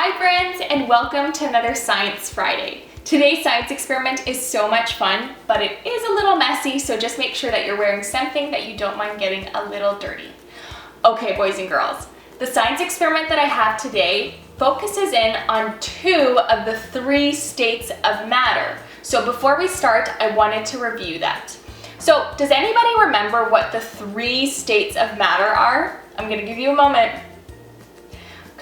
Hi friends, and welcome to another Science Friday. Today's science experiment is so much fun, but it is a little messy, so just make sure that you're wearing something that you don't mind getting a little dirty. Okay, boys and girls, the science experiment that I have today focuses in on two of the three states of matter. So before we start, I wanted to review that. So does anybody remember what the three states of matter are? I'm gonna give you a moment.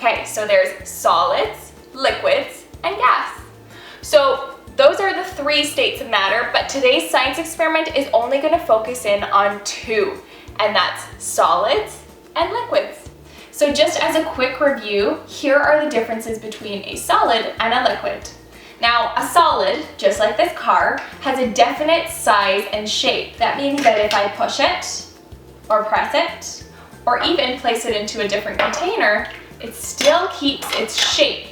Okay, so there's solids, liquids, and gas. So those are the three states of matter, but today's science experiment is only going to focus in on two, and that's solids and liquids. So just as a quick review, here are the differences between a solid and a liquid. Now, a solid, just like this car, has a definite size and shape. That means that if I push it, or press it, or even place it into a different container, it still keeps its shape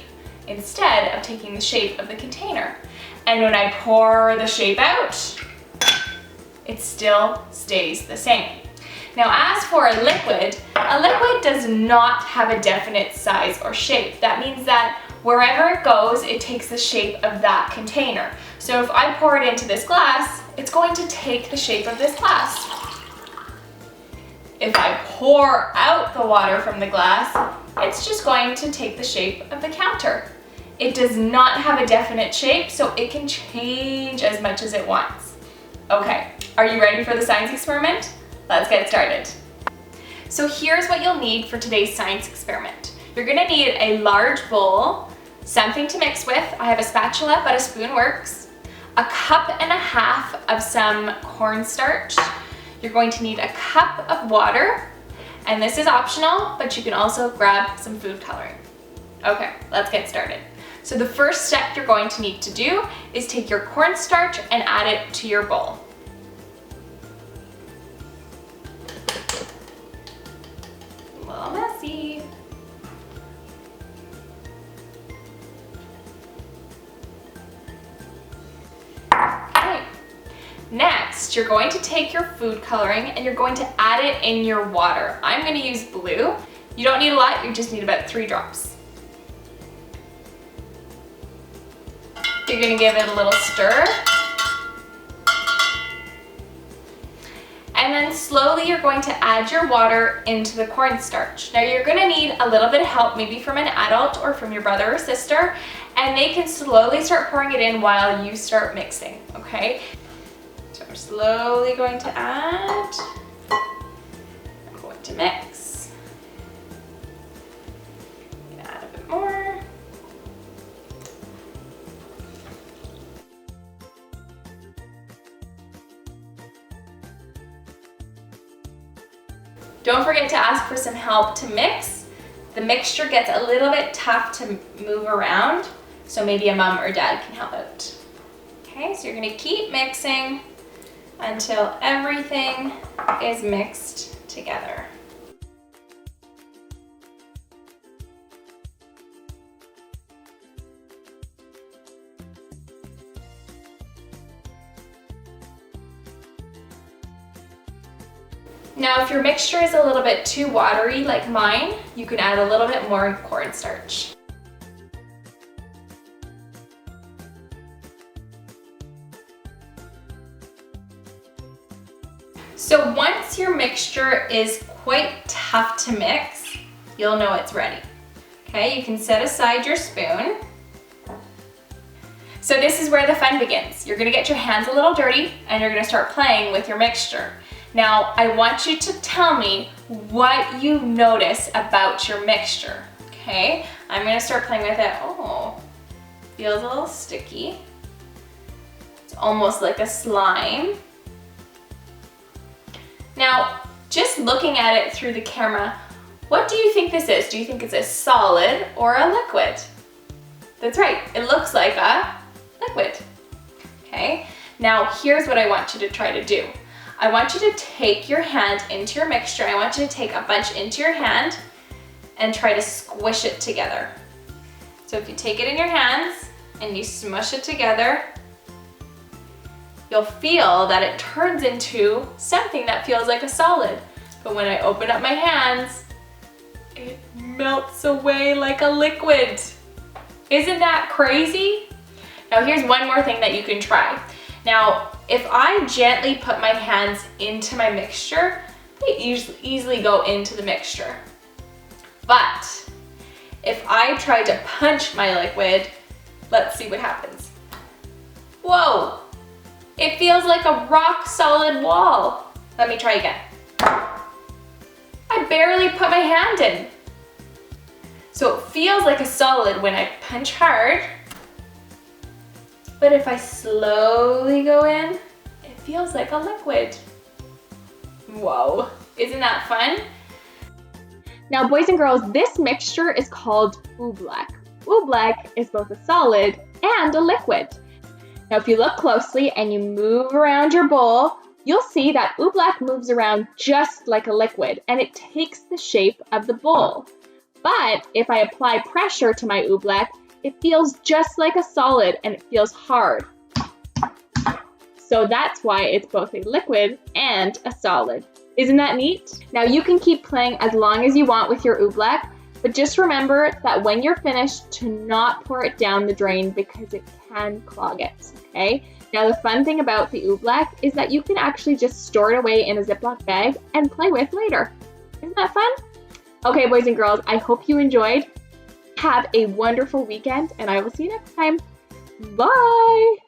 instead of taking the shape of the container. And when I pour the shape out, it still stays the same. Now, as for a liquid does not have a definite size or shape. That means that wherever it goes, it takes the shape of that container. So if I pour it into this glass, it's going to take the shape of this glass. If I pour out the water from the glass, it's just going to take the shape of the counter. It does not have a definite shape, so it can change as much as it wants. Okay, are you ready for the science experiment? Let's get started. So here's what you'll need for today's science experiment. You're gonna need a large bowl, something to mix with. I have a spatula, but a spoon works. A cup and a half of some cornstarch. You're going to need a cup of water, and this is optional, but you can also grab some food coloring. Okay, let's get started. So the first step you're going to need to do is take your cornstarch and add it to your bowl. A little messy. Okay. Next, you're going to take your food coloring and you're going to add it in your water. I'm going to use blue. You don't need a lot, you just need about 3 drops. You're going to give it a little stir. And then slowly you're going to add your water into the cornstarch. Now you're going to need a little bit of help, maybe from an adult or from your brother or sister, and they can slowly start pouring it in while you start mixing, okay? So I'm slowly going to add. I'm going to mix. Add a bit more. Don't forget to ask for some help to mix. The mixture gets a little bit tough to move around, so maybe a mom or dad can help out. Okay, so you're gonna keep mixing until everything is mixed together. Now, if your mixture is a little bit too watery like mine, you can add a little bit more cornstarch. So once your mixture is quite tough to mix, you'll know it's ready. Okay, you can set aside your spoon. So this is where the fun begins. You're gonna get your hands a little dirty and you're gonna start playing with your mixture. Now, I want you to tell me what you notice about your mixture, okay? I'm gonna start playing with it. Oh, feels a little sticky. It's almost like a slime. Now, just looking at it through the camera, what do you think this is? Do you think it's a solid or a liquid? That's right, it looks like a liquid, okay? Now, here's what I want you to try to do. I want you to take your hand into your mixture. I want you to take a bunch into your hand and try to squish it together. So if you take it in your hands and you smush it together, you'll feel that it turns into something that feels like a solid. But when I open up my hands, it melts away like a liquid. Isn't that crazy? Now here's one more thing that you can try. Now, if I gently put my hands into my mixture, they easily go into the mixture. But if I try to punch my liquid, let's see what happens. Whoa, it feels like a rock solid wall. Let me try again. I barely put my hand in. So it feels like a solid when I punch hard, but if I slowly go in, it feels like a liquid. Whoa, isn't that fun? Now, boys and girls, this mixture is called Oobleck. Oobleck is both a solid and a liquid. Now, if you look closely and you move around your bowl, you'll see that Oobleck moves around just like a liquid, and it takes the shape of the bowl. But if I apply pressure to my Oobleck, it feels just like a solid and it feels hard. So that's why it's both a liquid and a solid. Isn't that neat? Now you can keep playing as long as you want with your Oobleck, but just remember that when you're finished to not pour it down the drain because it can clog it, okay? Now the fun thing about the Oobleck is that you can actually just store it away in a Ziploc bag and play with later. Isn't that fun? Okay, boys and girls, I hope you enjoyed. Have a wonderful weekend, and I will see you next time. Bye!